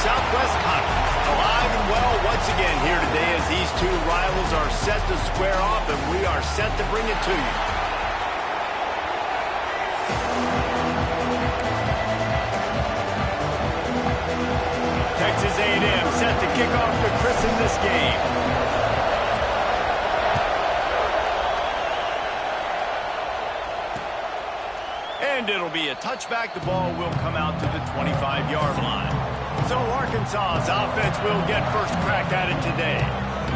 Southwest Conference. Alive and well once again here today as these two rivals are set to square off, and we are set to bring it to you. Texas A&M set to kick off to christen this game. And it'll be a touchback. The ball will come out to the 25-yard line. So Arkansas's offense will get first crack at it today.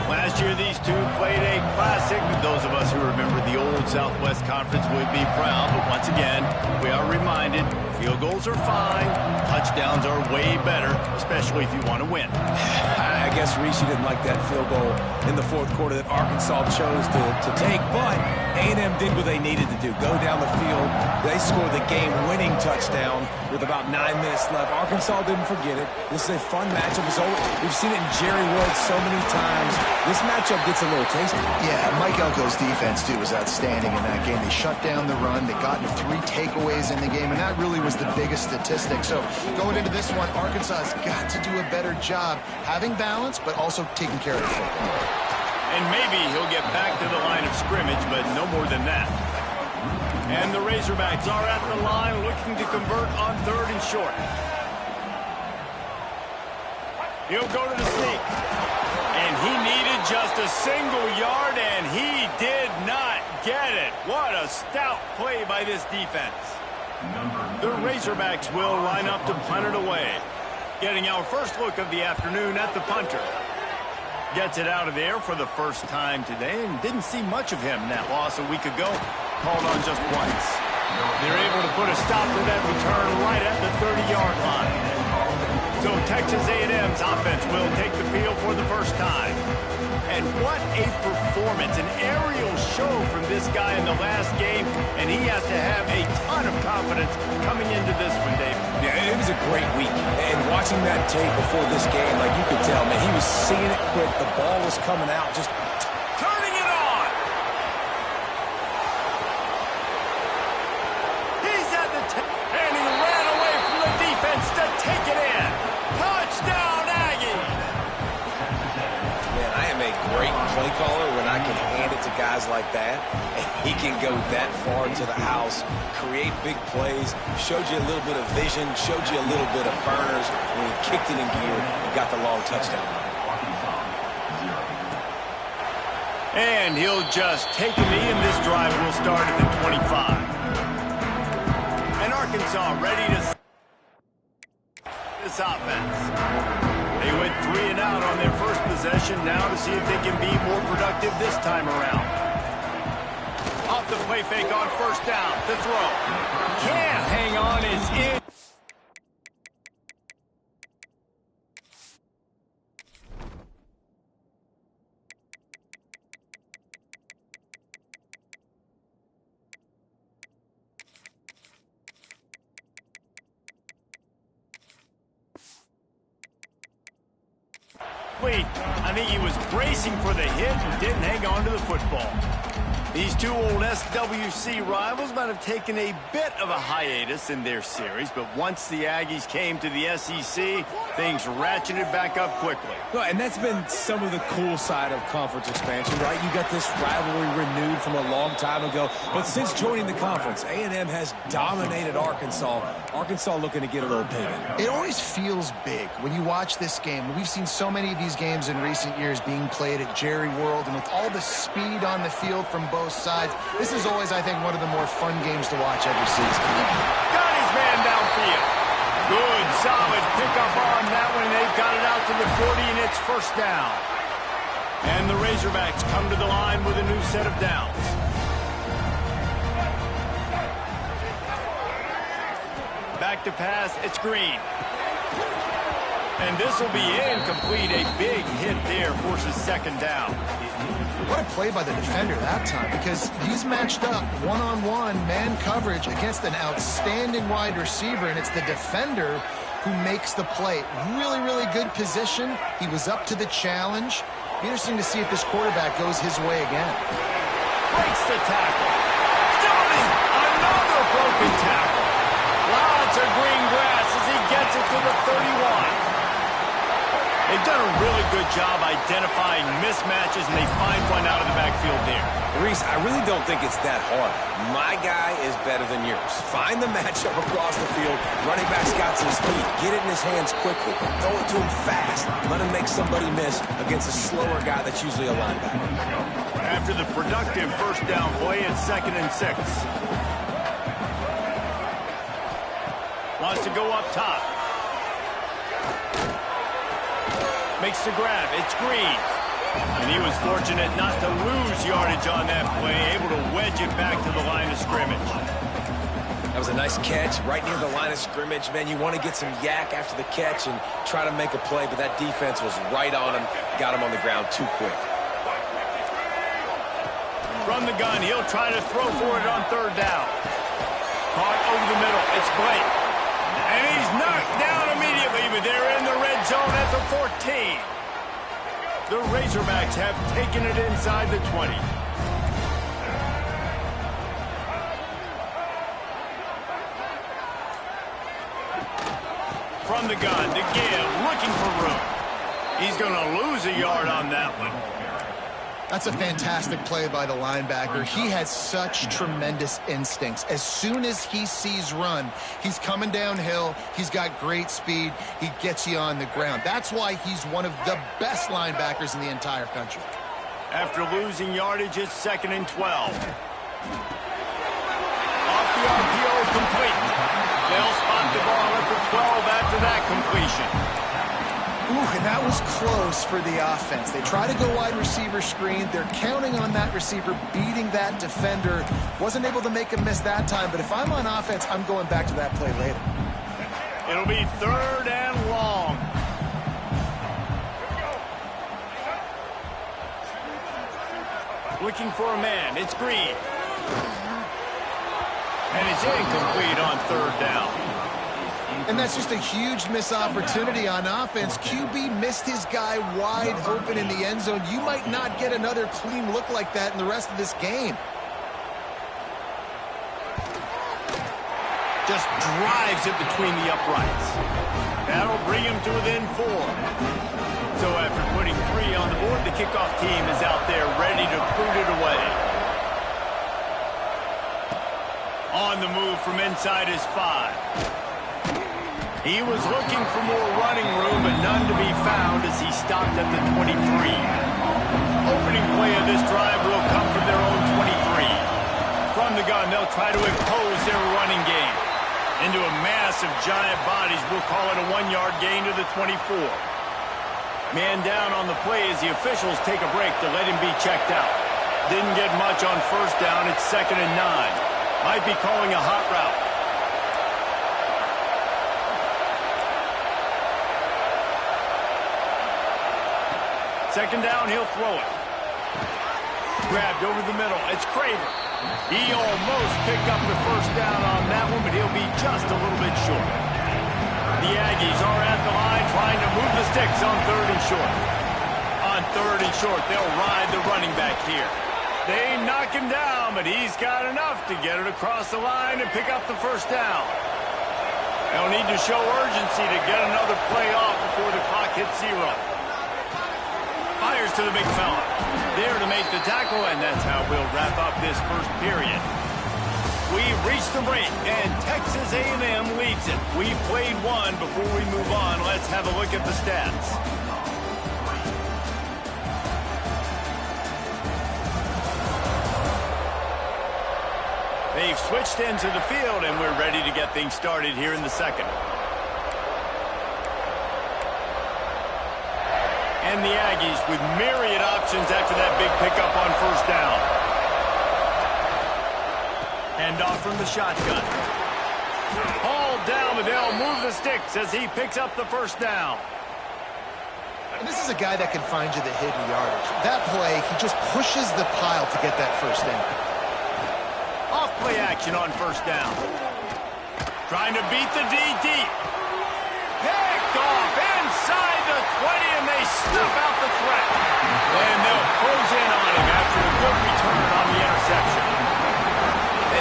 Last year, these two played a classic. Those of us who remember the old Southwest Conference would be proud. But once again, we are reminded field goals are fine. Touchdowns are way better, especially if you want to win. I guess Reese didn't like that field goal in the fourth quarter that Arkansas chose to take, but A&M did what they needed to do. Go down the field. They scored the game-winning touchdown with about 9 minutes left. Arkansas didn't forget it. This is a fun matchup. We've seen it in Jerry World so many times. This matchup gets a little tasty. Yeah, Mike Elko's defense, too, was outstanding in that game. They shut down the run. They got into 3 takeaways in the game, and that really was the biggest statistic. So going into this one, Arkansas has got to do a better job having balance, but also taking care of the football. And maybe he'll get back to the line of scrimmage, but no more than that. And the Razorbacks are at the line looking to convert on 3rd and short. He'll go to the sneak. And he needed just a single yard, and he did not get it. What a stout play by this defense. The Razorbacks will line up to punt it away. Getting our first look of the afternoon at the punter. Gets it out of there for the first time today, and didn't see much of him in that loss a week ago. Called on just once. They're able to put a stop to that return right at the 30-yard line. So Texas A&M's offense will take the field for the first time. And what a performance, an aerial show from this guy in the last game, and he has to have a ton of confidence coming into this one, David. Yeah, it was a great week. And watching that tape before this game, like you could tell, man, he was seeing it quick. The ball was coming out, just turning it on. He's at the and he ran away from the defense to take it in. Touchdown, Aggie! Man, I am a great play caller when I can hand it to guys like that. And he can go that far into the house, create big plays, showed you a little bit of vision, showed you a little bit of burners when he kicked it in gear and got the long touchdown. And he'll just take a knee, and this drive will start at the 25. And Arkansas ready to this offense. They went 3 and out on their first possession, now to see if they can be more productive this time around. Off the play fake on first down, the throw. Can't hang on, is in. I think he was bracing for the hit and didn't hang on to the football. These two old SWC rivals might have taken a bit of a hiatus in their series, but once the Aggies came to the SEC, things ratcheted back up quickly. Well, and that's been some of the cool side of conference expansion, right? You got this rivalry renewed from a long time ago, but since joining the conference, A&M has dominated Arkansas. Arkansas looking to get a little pivot. It always feels big when you watch this game. We've seen so many of these games in recent years being played at Jerry World, and with all the speed on the field from both sides, this is always, I think, one of the more fun games to watch every season. Got his man downfield. Good, solid pickup on that one. They've got it out to the 40, and it's first down. And the Razorbacks come to the line with a new set of downs. Back to pass, it's Green. And this will be incomplete. A big hit there forces second down. What a play by the defender that time, because he's matched up one-on-one man coverage against an outstanding wide receiver, and it's the defender who makes the play. Really, really good position. He was up to the challenge. Interesting to see if this quarterback goes his way again. Breaks the tackle. Still another broken tackle. Lots of green grass as he gets it to the 31. They've done a really good job identifying mismatches, and they find one out of the backfield there. Reese, I really don't think it's that hard. My guy is better than yours. Find the matchup across the field. Running back's got some speed. Get it in his hands quickly. Throw it to him fast. Let him make somebody miss against a slower guy that's usually a linebacker. After the productive first down play, it's 2nd and 6. Wants to go up top. Makes the grab. It's Green. And he was fortunate not to lose yardage on that play, able to wedge it back to the line of scrimmage. That was a nice catch right near the line of scrimmage. Man, you want to get some yak after the catch and try to make a play, but that defense was right on him, got him on the ground too quick. From the gun, he'll try to throw for it on 3rd down. Caught over the middle. It's Blake. And he's knocked down immediately, but they're in the red zone at the 14. The Razorbacks have taken it inside the 20. From the gun to give, looking for room. He's going to lose a yard on that one. That's a fantastic play by the linebacker. He has such tremendous instincts. As soon as he sees run, he's coming downhill. He's got great speed. He gets you on the ground. That's why he's one of the best linebackers in the entire country. After losing yardage, it's 2nd and 12. Off the RPO, complete. They'll spot the ball at the 12 after that completion. Ooh, and that was close for the offense. They try to go wide receiver screen. They're counting on that receiver beating that defender. Wasn't able to make him miss that time, but if I'm on offense, I'm going back to that play later. It'll be 3rd and long. Looking for a man. It's Green. And it's incomplete on 3rd down. And that's just a huge missed opportunity on offense. QB missed his guy wide open in the end zone. You might not get another clean look like that in the rest of this game. Just drives it between the uprights. That'll bring him to within 4. So after putting 3 on the board, the kickoff team is out there ready to boot it away. On the move from inside his 5. He was looking for more running room, but none to be found as he stopped at the 23. Opening play of this drive will come from their own 23. From the gun, they'll try to impose their running game. Into a mass of giant bodies, we'll call it a 1-yard gain to the 24. Man down on the play as the officials take a break to let him be checked out. Didn't get much on 1st down. It's 2nd and 9. Might be calling a hot route. Second down, he'll throw it. Grabbed over the middle. It's Craver. He almost picked up the 1st down on that one, but he'll be just a little bit short. The Aggies are at the line trying to move the sticks on 3rd and short. On 3rd and short, they'll ride the running back here. They knock him down, but he's got enough to get it across the line and pick up the 1st down. They'll need to show urgency to get another play off before the clock hits 0. Fires to the big fella. There to make the tackle, and that's how we'll wrap up this 1st period. We've reached the break, and Texas A&M leads it. We played 1. Before we move on, let's have a look at the stats. They've switched into the field, and we're ready to get things started here in the 2nd. And the Aggies with myriad options after that big pickup on 1st down. Hand off from the shotgun. Hauled down, but they'll move the sticks as he picks up the 1st down. And this is a guy that can find you the hidden yardage. That play, he just pushes the pile to get that 1st down. Off play action on 1st down. Trying to beat the D deep. Picked off inside the 20, and they snuff out the threat. And they'll close in on him after a good return on the interception.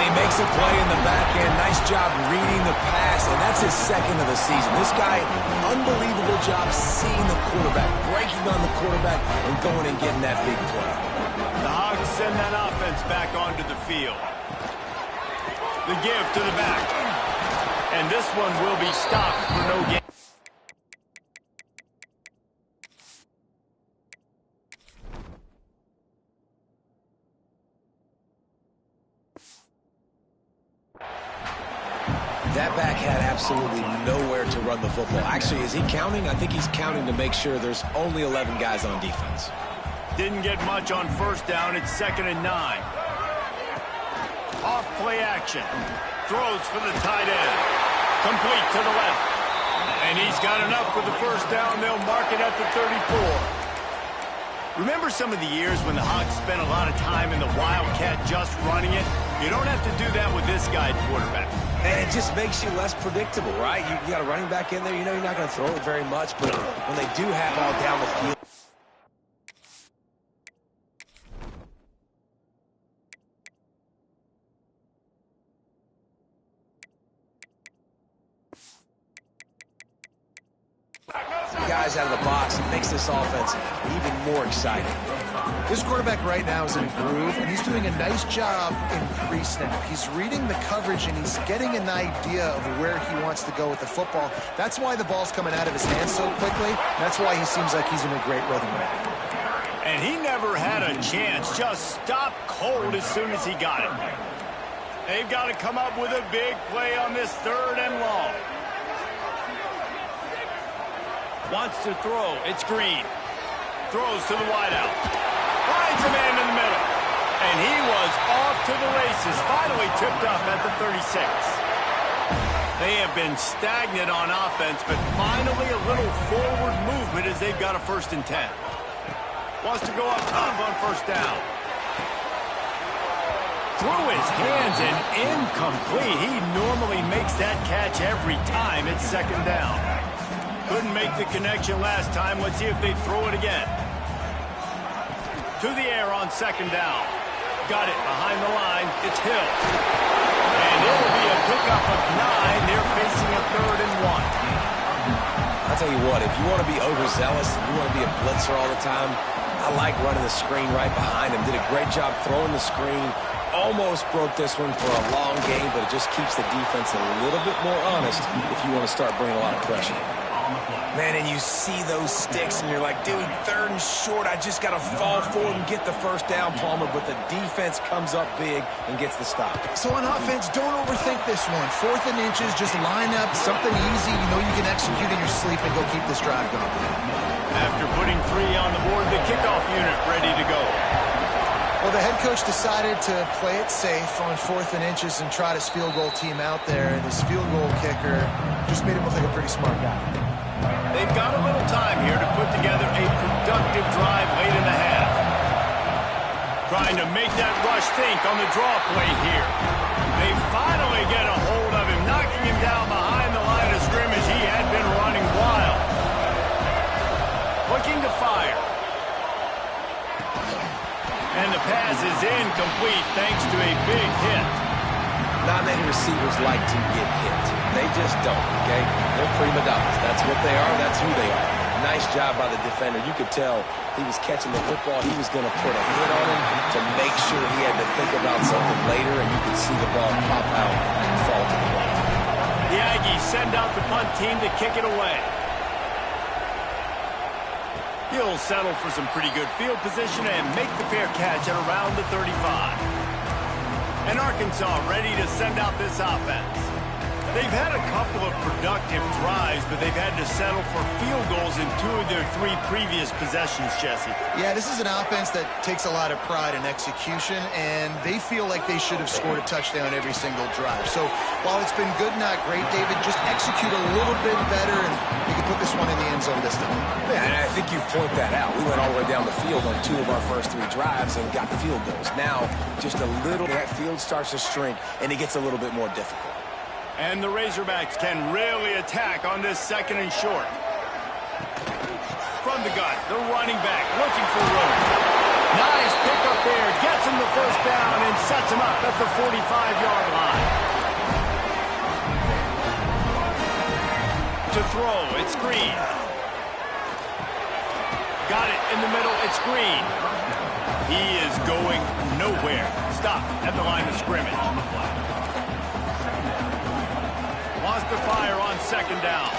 And he makes a play in the back end. Nice job reading the pass, and that's his second of the season. This guy, unbelievable job seeing the quarterback, breaking on the quarterback, and going and getting that big play. The Hogs send that offense back onto the field. The give to the back. And this one will be stopped for no gain. That back had absolutely nowhere to run the football. Actually, is he counting? I think he's counting to make sure there's only 11 guys on defense. Didn't get much on first down. It's 2nd and 9. Off play action. Throws for the tight end. Complete to the left. And he's got enough for the first down. They'll mark it at the 34. Remember some of the years when the Hogs spent a lot of time in the Wildcat just running it? You don't have to do that with this guy at quarterback. And it just makes you less predictable, right? You got a running back in there. You know you're not going to throw it very much, but when they do have all down the field, guys out of the box, it makes this offense even more exciting. This quarterback right now is in a groove, and he's doing a nice job in pre-snap. He's reading the coverage, and he's getting an idea of where he wants to go with the football. That's why the ball's coming out of his hands so quickly. That's why he seems like he's in a great rhythm right now. And he never had a chance. Just stopped cold as soon as he got it. They've got to come up with a big play on this 3rd and long. Wants to throw. It's Green. Throws to the wideout. Finds a man in the middle. And he was off to the races. Finally tipped up at the 36. They have been stagnant on offense, but finally a little forward movement as they've got a 1st and 10. Wants to go up top on first down. Through his hands and incomplete. He normally makes that catch every time. It's 2nd down. Couldn't make the connection last time. Let's see if they throw it again. To the air on 2nd down. Got it behind the line. It's Hill. And it'll be a pickup of 9. They're facing a 3rd and 1. I'll tell you what, if you want to be overzealous, and you want to be a blitzer all the time, I like running the screen right behind him. Did a great job throwing the screen. Almost broke this one for a long game, but it just keeps the defense a little bit more honest if you want to start bringing a lot of pressure. Man, and you see those sticks, and you're like, dude, 3rd and short. I just got to fall forward and get the first down, Palmer. But the defense comes up big and gets the stop. So on offense, don't overthink this one. 4th and inches, just line up, something easy. You know you can execute in your sleep and go keep this drive going. After putting 3 on the board, the kickoff unit ready to go. Well, the head coach decided to play it safe on 4th and inches and trot his field goal team out there. And this field goal kicker just made him look like a pretty smart guy. They've got a little time here to put together a productive drive late in the half. Trying to make that rush think on the draw play here. They finally get a hold of him, knocking him down behind the line of scrimmage. He had been running wild. Looking to fire. And the pass is incomplete thanks to a big hit. Not many receivers like to get hit. They just don't, okay? They're prima donnas. That's what they are. That's who they are. Nice job by the defender. You could tell he was catching the football. He was going to put a hit on him to make sure he had to think about something later, and you could see the ball pop out and fall to the ground. The Aggies send out the punt team to kick it away. He'll settle for some pretty good field position and make the fair catch at around the 35. And Arkansas ready to send out this offense. They've had a couple of productive drives, but they've had to settle for field goals in 2 of their 3 previous possessions, Jesse. Yeah, this is an offense that takes a lot of pride in execution, and they feel like they should have scored a touchdown every single drive. So while it's been good, not great, David, just execute a little bit better, and you can put this one in the end zone this time. Yeah, and I think you point that out. We went all the way down the field on 2 of our first 3 drives and got field goals. Now, just a little, that field starts to shrink, and it gets a little bit more difficult. And the Razorbacks can really attack on this 2nd and short. From the gun, the running back looking for room. Nice pickup there. Gets him the first down and sets him up at the 45-yard line. To throw, it's Green. Got it in the middle, it's Green. He is going nowhere. Stop at the line of scrimmage. Wants to fire on second down.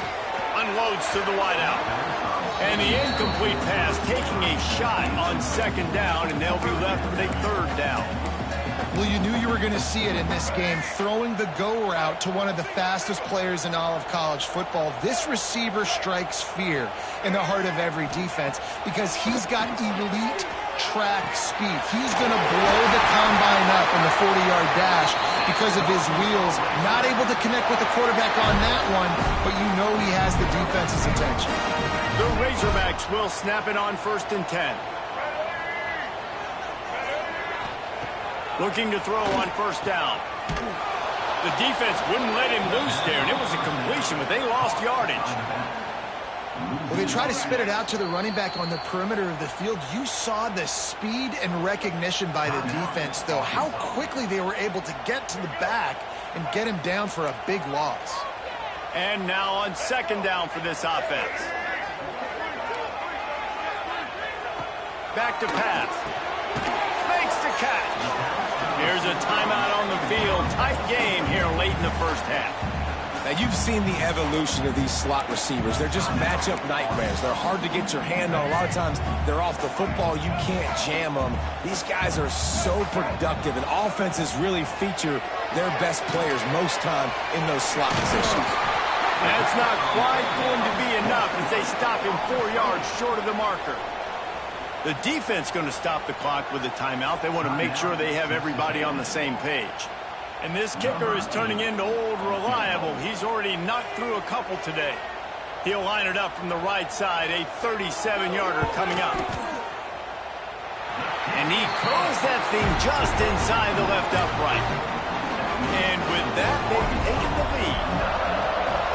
Unloads to the wideout. And the incomplete pass taking a shot on second down, and they'll be left with a third down. Well, you knew you were going to see it in this game, throwing the go route to one of the fastest players in all of college football. This receiver strikes fear in the heart of every defense because he's got elite track speed. He's going to blow the combine up in the 40-yard dash because of his wheels. Not able to connect with the quarterback on that one, but you know he has the defense's attention. The Razorbacks will snap it on 1st and 10. Looking to throw on first down. The defense wouldn't let him loose there, and it was a completion, but they lost yardage. Well, they try to spit it out to the running back on the perimeter of the field. You saw the speed and recognition by the defense, though. How quickly they were able to get to the back and get him down for a big loss. And now on second down for this offense. Back to pass. Makes the catch. There's a timeout on the field. Tight game here late in the first half. Now, you've seen the evolution of these slot receivers. They're just matchup nightmares. They're hard to get your hand on. A lot of times, they're off the football. You can't jam them. These guys are so productive, and offenses really feature their best players most time in those slot positions. That's not quite going to be enough as they stop him 4 yards short of the marker. The defense going to stop the clock with a timeout. They want to make sure they have everybody on the same page. And this kicker is turning into old reliable. He's already knocked through a couple today. He'll line it up from the right side, a 37-yarder coming up. And he curls that thing just inside the left upright. And with that, they've taken the lead.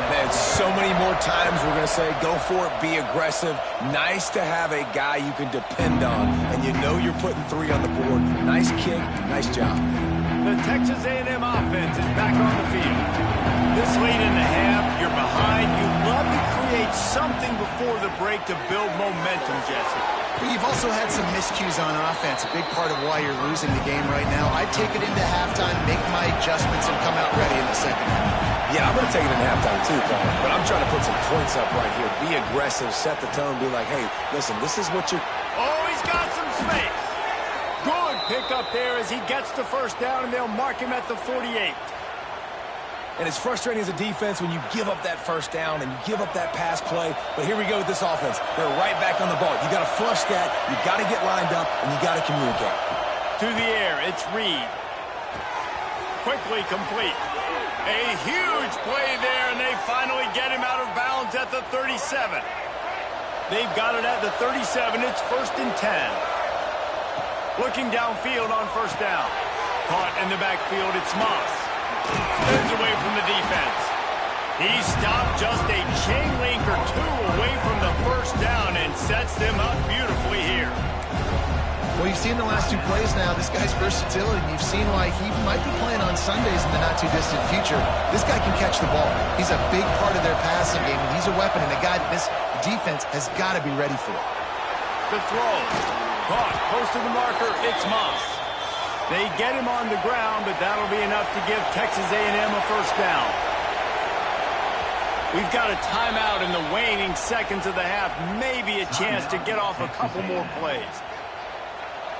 And so many more times we're going to say, go for it, be aggressive. Nice to have a guy you can depend on, and you know you're putting 3 on the board. Nice kick, nice job. The Texas A&M offense is back on the field. This late in the half, you're behind. You love to create something before the break to build momentum, Jesse. But you've also had some miscues on offense, a big part of why you're losing the game right now. I'd take it into halftime, make my adjustments, and come out ready in the second half. Yeah, I'm going to take it in halftime too, Paul. But I'm trying to put some points up right here. Be aggressive, set the tone, be like, hey, listen, this is what you're... Oh, he's got some space. Good pickup there as he gets the first down, and they'll mark him at the 48. And it's frustrating as a defense when you give up that first down and you give up that pass play. But here we go with this offense. They're right back on the ball. You got to flush that. You got to get lined up, and you got to communicate. To the air, it's Reed. Quickly complete. A huge play there, and they finally get him out of bounds at the 37. They've got it at the 37. It's 1st and 10. Looking downfield on first down. Caught in the backfield, it's Moss. Spins away from the defense. He stopped just a chain link or 2 away from the first down and sets them up beautifully here. Well, you've seen the last 2 plays now. This guy's versatility. You've seen why he might be playing on Sundays in the not-too-distant future. This guy can catch the ball. He's a big part of their passing game, and he's a weapon and a guy that this defense has got to be ready for. The throw. Caught close to the marker. It's Moss. They get him on the ground, but that'll be enough to give Texas A&M a first down. We've got a timeout in the waning seconds of the half. Maybe a chance to get off a couple more plays.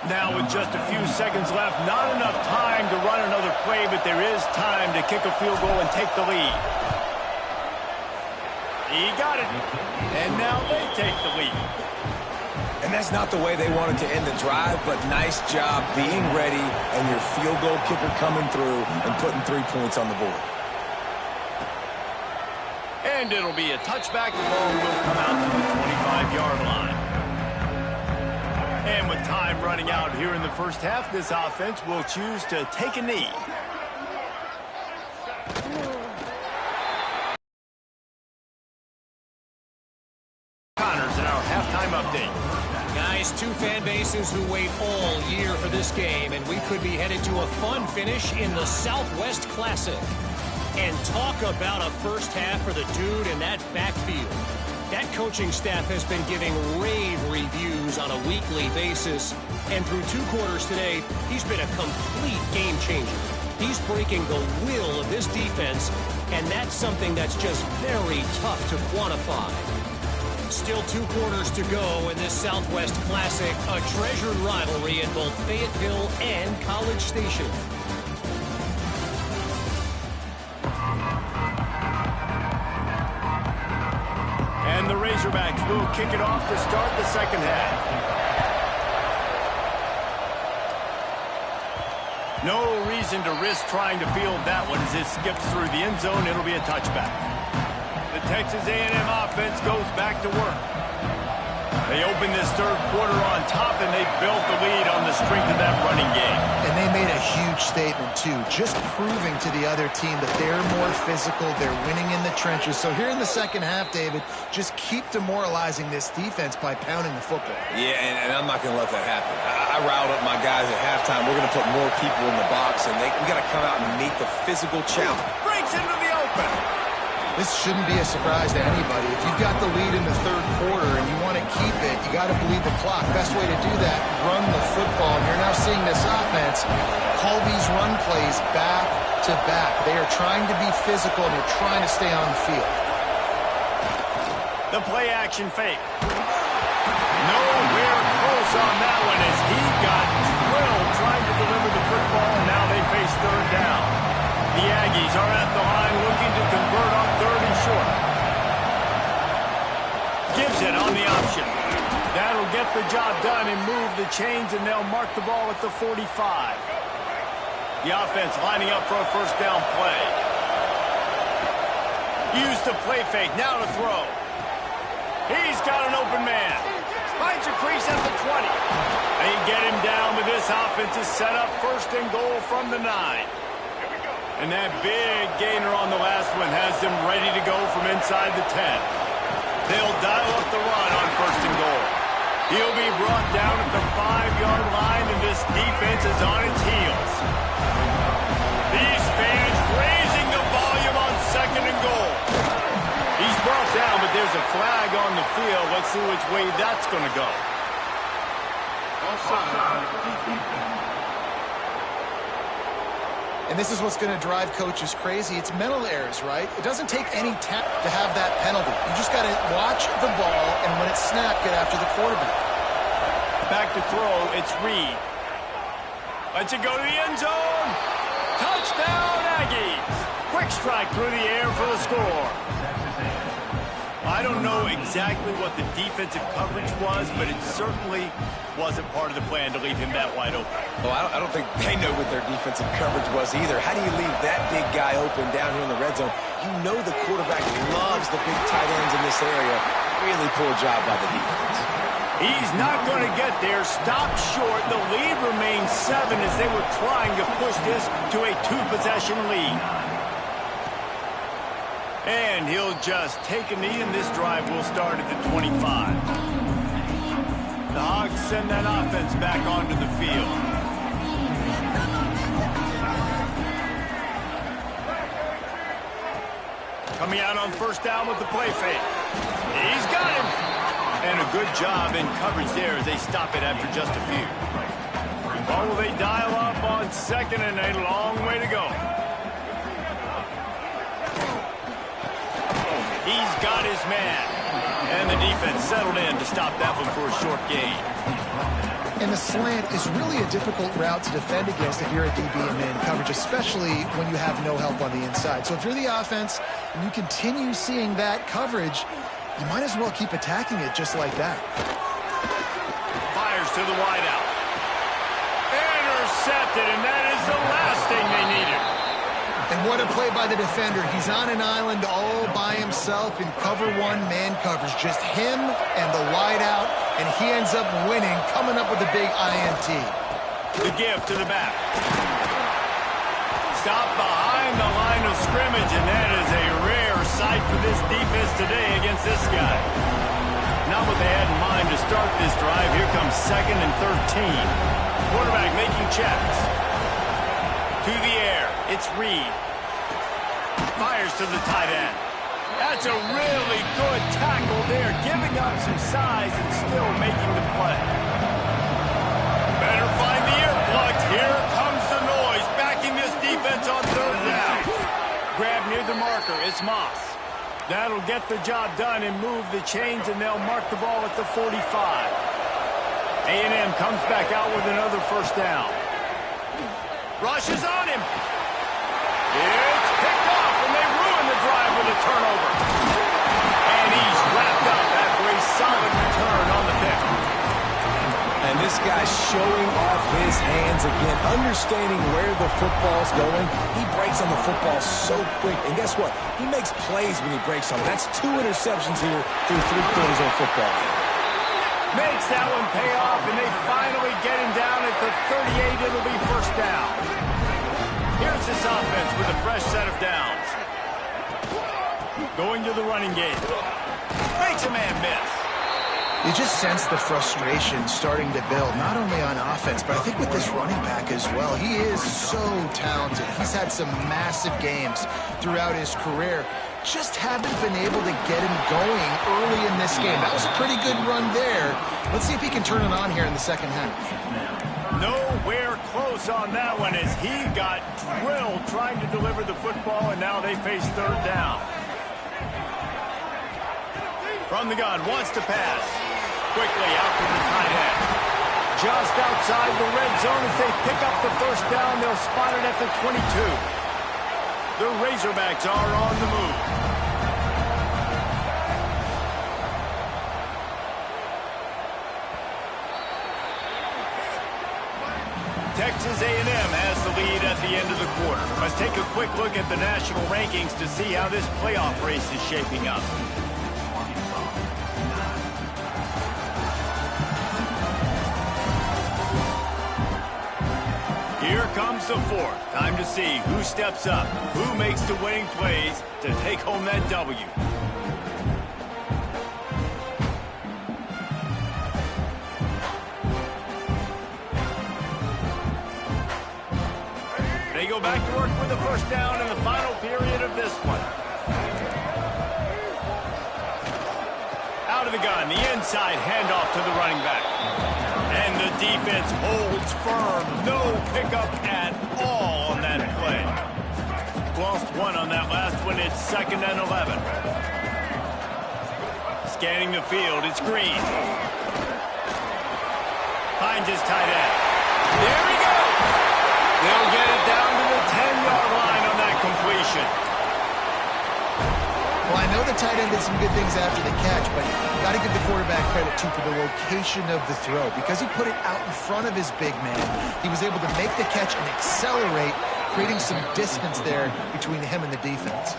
Now with just a few seconds left, not enough time to run another play, but there is time to kick a field goal and take the lead. He got it. And now they take the lead. And that's not the way they wanted to end the drive, but nice job being ready and your field goal kicker coming through and putting 3 points on the board. And it'll be a touchback. The ball will come out to the 25-yard line. And with time running out here in the first half, this offense will choose to take a knee. Connors in our halftime update. Guys, two fan bases who wait all year for this game, and we could be headed to a fun finish in the Southwest Classic. And talk about a first half for the dude in that backfield. That coaching staff has been giving rave reviews on a weekly basis, and through 2 quarters today, he's been a complete game changer. He's breaking the will of this defense, and that's something that's just very tough to quantify. Still 2 quarters to go in this Southwest Classic, a treasured rivalry in both Fayetteville and College Station. And the Razorbacks will kick it off to start the second half. No reason to risk trying to field that one as it skips through the end zone. It'll be a touchback. The Texas A&M offense goes back to work. They open this third quarter on top, and they built the lead on the strength of that running game. And they made a huge statement, too, just proving to the other team that they're more physical, they're winning in the trenches. So here in the second half, David, just keep demoralizing this defense by pounding the football. Yeah, and I'm not going to let that happen. I riled up my guys at halftime. We're going to put more people in the box, and we got to come out and meet the physical challenge. Breaks into the open. This shouldn't be a surprise to anybody. If you've got the lead in the third quarter and you want to keep it, you got to bleed the clock. Best way to do that, run the football. And you're now seeing this offense call these run plays back to back. They are trying to be physical and they're trying to stay on the field. The play action fake. Nowhere close on that one as he got drilled trying to deliver the football, and now they face third down. The Aggies are at the line looking to convert on third and short. Gibson on the option. That'll get the job done and move the chains, and they'll mark the ball at the 45. The offense lining up for a first down play. Use the play fake, now to throw. He's got an open man. Finds a crease at the 20. They get him down, but this offense is set up first and goal from the 9. And that big gainer on the last one has them ready to go from inside the 10. They'll dial up the run on first and goal. He'll be brought down at the 5-yard line, and this defense is on its heels. These fans raising the volume on second and goal. He's brought down, but there's a flag on the field. Let's see which way that's going to go. And this is what's going to drive coaches crazy. It's mental errors, right? It doesn't take any talent to have that penalty. You just got to watch the ball, and when it's snapped, get after the quarterback. Back to throw, it's Reed. Lets it go to the end zone. Touchdown, Aggies. Quick strike through the air for the score. I don't know exactly what the defensive coverage was, but it certainly wasn't part of the plan to leave him that wide open. Well, I don't think they know what their defensive coverage was either. How do you leave that big guy open down here in the red zone? You know the quarterback loves the big tight ends in this area. Really poor job by the defense. He's not going to get there. Stopped short. The lead remains 7 as they were trying to push this to a 2-possession lead. And he'll just take a knee, and this drive will start at the 25. The Hogs send that offense back onto the field. Coming out on first down with the play fake. He's got him. And a good job in coverage there as they stop it after just a few. Oh, they dial up on second, and a long way to go. He's got his man. And the defense settled in to stop that one for a short gain. And the slant is really a difficult route to defend against if you're a DB in man coverage, especially when you have no help on the inside. So if you're the offense and you continue seeing that coverage, you might as well keep attacking it just like that. Fires to the wideout. Intercepted, and that is the last thing they needed. And what a play by the defender. He's on an island all by himself in cover 1 man coverage. Just him and the wideout, and he ends up winning, coming up with a big INT. The give to the back. Stop behind the line of scrimmage, and that is a rare sight for this defense today against this guy. not what they had in mind to start this drive. Here comes 2nd and 13. Quarterback making checks. To the air. It's Reed. Fires to the tight end. That's a really good tackle there, giving up some size and still making the play. Better find the earplugs. Here comes the noise, backing this defense on 3rd down. Grab near the marker. It's Moss. That'll get the job done and move the chains, and they'll mark the ball at the 45. A&M comes back out with another 1st down. Rushes on him. It's picked off, and they ruin the drive with a turnover. And he's wrapped up after a solid return on the pick. And this guy's showing off his hands again, understanding where the football's going. He breaks on the football so quick. And guess what? He makes plays when he breaks on it. That's 2 interceptions here through 3 quarters of football. Makes that one pay off, and they finally get him down at the 38. It'll be 1st down. Here's this offense with a fresh set of downs. Going to the running game. Makes a man miss. You just sense the frustration starting to build, not only on offense, but I think with this running back as well. He is so talented. He's had some massive games throughout his career. Just haven't been able to get him going early in this game. That was a pretty good run there. Let's see if he can turn it on here in the 2nd half. Nowhere close on that one as he got drilled trying to deliver the football, and now they face 3rd down. From the gun, wants to pass. Quickly out to the tight end. Just outside the red zone as they pick up the 1st down. They'll spot it at the 22. The Razorbacks are on the move. Texas A&M has the lead at the end of the quarter. Let's take a quick look at the national rankings to see how this playoff race is shaping up. Here comes the 4th. Time to see who steps up, who makes the winning plays to take home that W. They go back to work with the 1st down in the final period of this one. Out of the gun, the inside handoff to the running back. And the defense holds firm. No pickup at all on that play. Lost 1 on that last one. It's 2nd and 11. Scanning the field, it's Green. Finds his tight end. There he goes. They'll get it down to the 10-yard line on that completion. Well, I know the tight end did some good things after the catch, but you got to give the quarterback credit, too, for the location of the throw. Because he put it out in front of his big man, he was able to make the catch and accelerate, creating some distance there between him and the defense.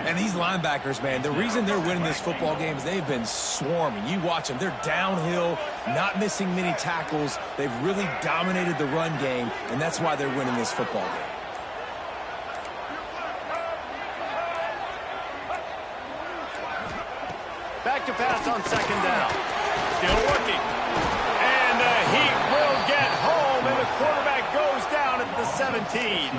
And these linebackers, man, the reason they're winning this football game is they've been swarming. You watch them. They're downhill, not missing many tackles. They've really dominated the run game, and that's why they're winning this football game. Back to pass on 2nd down. Still working. And the Heat will get home, and the quarterback goes down at the 17.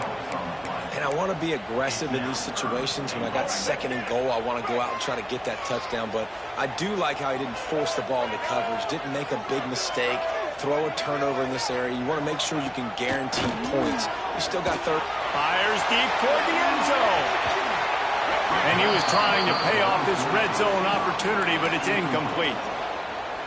And I want to be aggressive in these situations. When I got 2nd and goal, I want to go out and try to get that touchdown. But I do like how he didn't force the ball into coverage, didn't make a big mistake, throw a turnover in this area. You want to make sure you can guarantee points. You still got 3rd. Fires deep toward the end zone. And he was trying to pay off this red zone opportunity, but it's incomplete.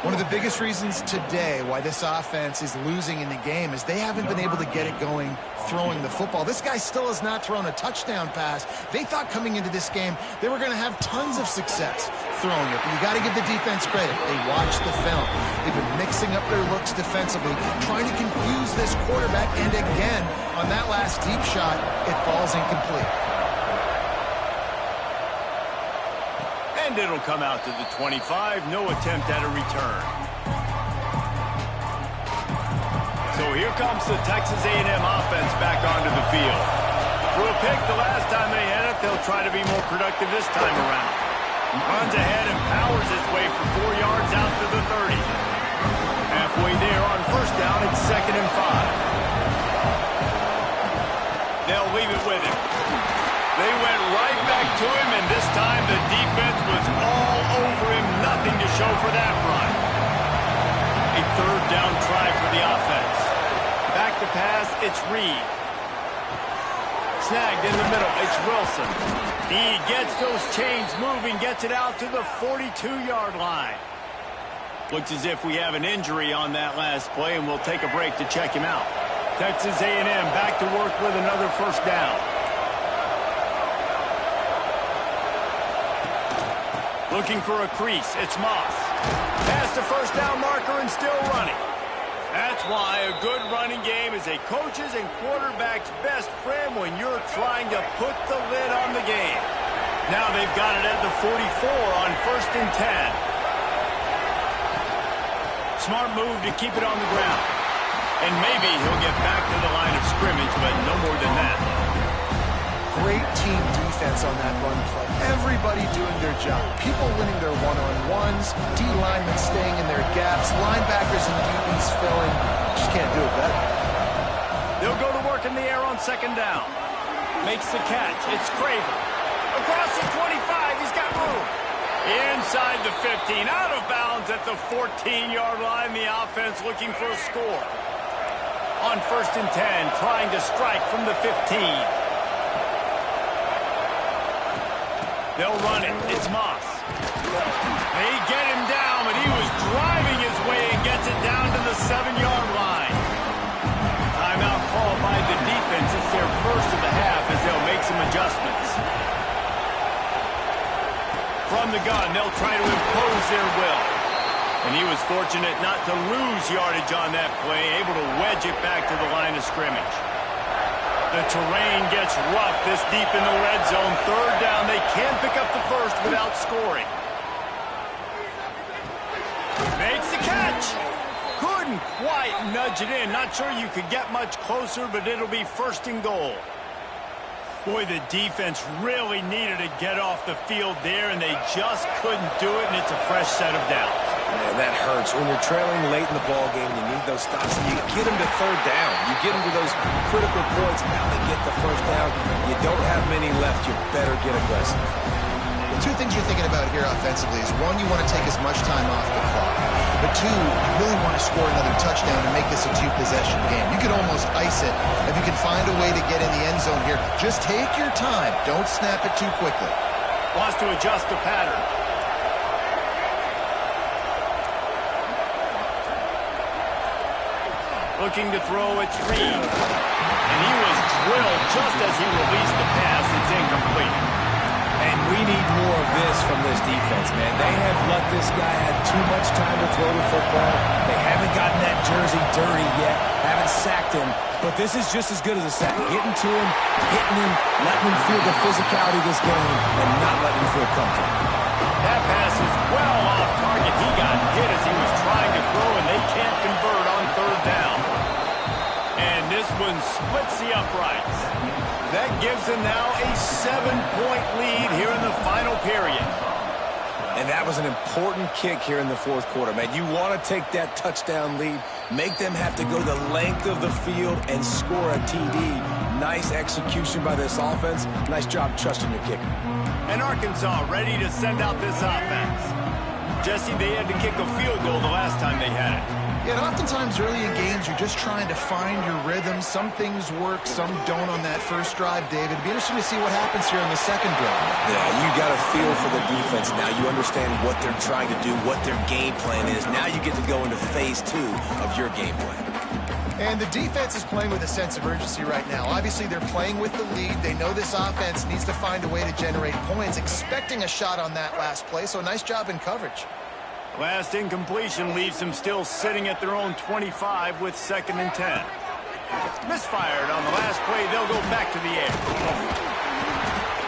One of the biggest reasons today why this offense is losing in the game is they haven't been able to get it going throwing the football. This guy still has not thrown a touchdown pass. They thought coming into this game they were going to have tons of success throwing it. But you got to give the defense credit. They watched the film. They've been mixing up their looks defensively, trying to confuse this quarterback. And again, on that last deep shot, it falls incomplete. And it'll come out to the 25. No attempt at a return. So here comes the Texas A&M offense back onto the field. Threw a pick the last time they had it. They'll try to be more productive this time around. Runs ahead and powers his way for 4 yards out to the 30. Halfway there on first down, it's 2nd and 5. They'll leave it with him. They went right back to him, and this time the defense was all over him. Nothing to show for that run. A 3rd down try for the offense. Back to pass, it's Reed. Snagged in the middle, it's Wilson. He gets those chains moving, gets it out to the 42-yard line. Looks as if we have an injury on that last play, and we'll take a break to check him out. Texas A&M back to work with another first down. Looking for a crease, it's Moss. Past the first down marker and still running. That's why a good running game is a coach's and quarterback's best friend when you're trying to put the lid on the game. Now they've got it at the 44 on 1st and 10. Smart move to keep it on the ground. And maybe he'll get back to the line of scrimmage, but no more than that. Great team defense on that run play. Everybody doing their job. People winning their one-on-ones, D-linemen staying in their gaps, linebackers and DBs filling. Just can't do it better. They'll go to work in the air on 2nd down. Makes the catch. It's Craver. Across the 25, he's got room. Inside the 15, out of bounds at the 14-yard line. The offense looking for a score. On 1st and 10, trying to strike from the 15. They'll run it. It's Moss. They get him down, but he was driving his way and gets it down to the 7-yard line. Timeout called by the defense. It's their first of the half as they'll make some adjustments. From the gun, they'll try to impose their will. And he was fortunate not to lose yardage on that play, able to wedge it back to the line of scrimmage. The terrain gets rough this deep in the red zone. 3rd down, they can't pick up the first without scoring. Makes the catch. Couldn't quite nudge it in. Not sure you could get much closer, but it'll be 1st and goal. Boy, the defense really needed to get off the field there, and they just couldn't do it, and it's a fresh set of downs. Man, that hurts. When you're trailing late in the ball game, you need those stops, and you get them to 3rd down. You get them to those critical points. Now they get the 1st down. You don't have many left. You better get aggressive. The 2 things you're thinking about here offensively is, 1, you want to take as much time off the clock. But 2, you really want to score another touchdown and make this a 2-possession game. You could almost ice it if you can find a way to get in the end zone here. Just take your time. Don't snap it too quickly. Wants to adjust the pattern. Looking to throw, it's Reed. And he was drilled just as he released the pass. It's incomplete. And we need more of this from this defense, man. They have let this guy have too much time to throw the football. They haven't gotten that jersey dirty yet, haven't sacked him. But this is just as good as a sack. Getting to him, hitting him, letting him feel the physicality of this game, and not letting him feel comfortable. That pass is well off target. He got hit as he was trying to throw, and they can't convert on 3rd down. And this one splits the uprights. That gives them now a 7-point lead here in the final period. And that was an important kick here in the 4th quarter, man. You want to take that touchdown lead, make them have to go the length of the field and score a TD. Nice execution by this offense. Nice job trusting your kicker. And Arkansas ready to send out this offense. Jesse, they had to kick a field goal the last time they had it. Yeah, and oftentimes early in games, you're just trying to find your rhythm. Some things work, some don't on that first drive, David. It'd be interesting to see what happens here on the 2nd drive. Yeah, you got a feel for the defense now. You understand what they're trying to do, what their game plan is. Now you get to go into phase 2 of your game plan. And the defense is playing with a sense of urgency right now. Obviously, they're playing with the lead. They know this offense needs to find a way to generate points, expecting a shot on that last play. So nice job in coverage. Last incompletion leaves them still sitting at their own 25 with 2nd and 10. Misfired on the last play. They'll go back to the air.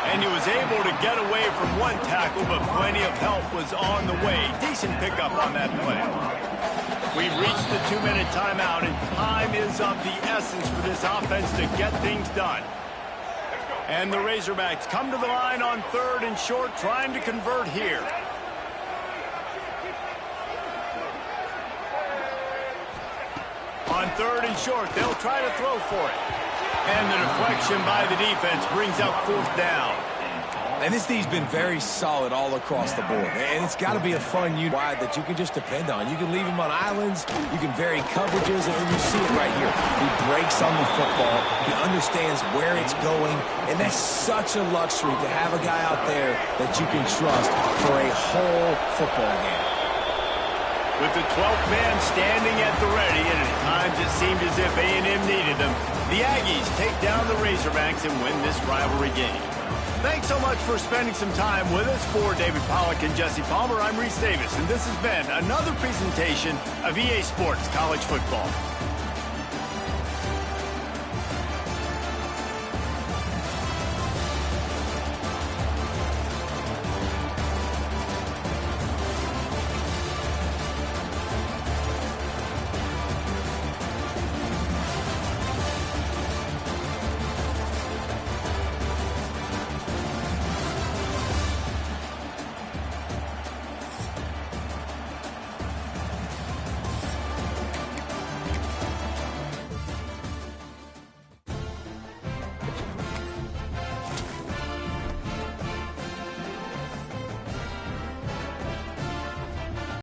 And he was able to get away from one tackle, but plenty of help was on the way. Decent pickup on that play. We've reached the 2-minute timeout, and time is of the essence for this offense to get things done. And the Razorbacks come to the line on 3rd and short, trying to convert here. On 3rd and short, they'll try to throw for it. And the deflection by the defense brings up 4th down. And this D's been very solid all across the board. And it's got to be a fun unit wide that you can just depend on. You can leave him on islands. You can vary coverages. And you see it right here. He breaks on the football. He understands where it's going. And that's such a luxury to have a guy out there that you can trust for a whole football game. With the 12th man standing at the ready, and at times it seemed as if A&M needed them, the Aggies take down the Razorbacks and win this rivalry game. Thanks so much for spending some time with us. For David Pollack and Jesse Palmer, I'm Reese Davis, and this has been another presentation of EA Sports College Football.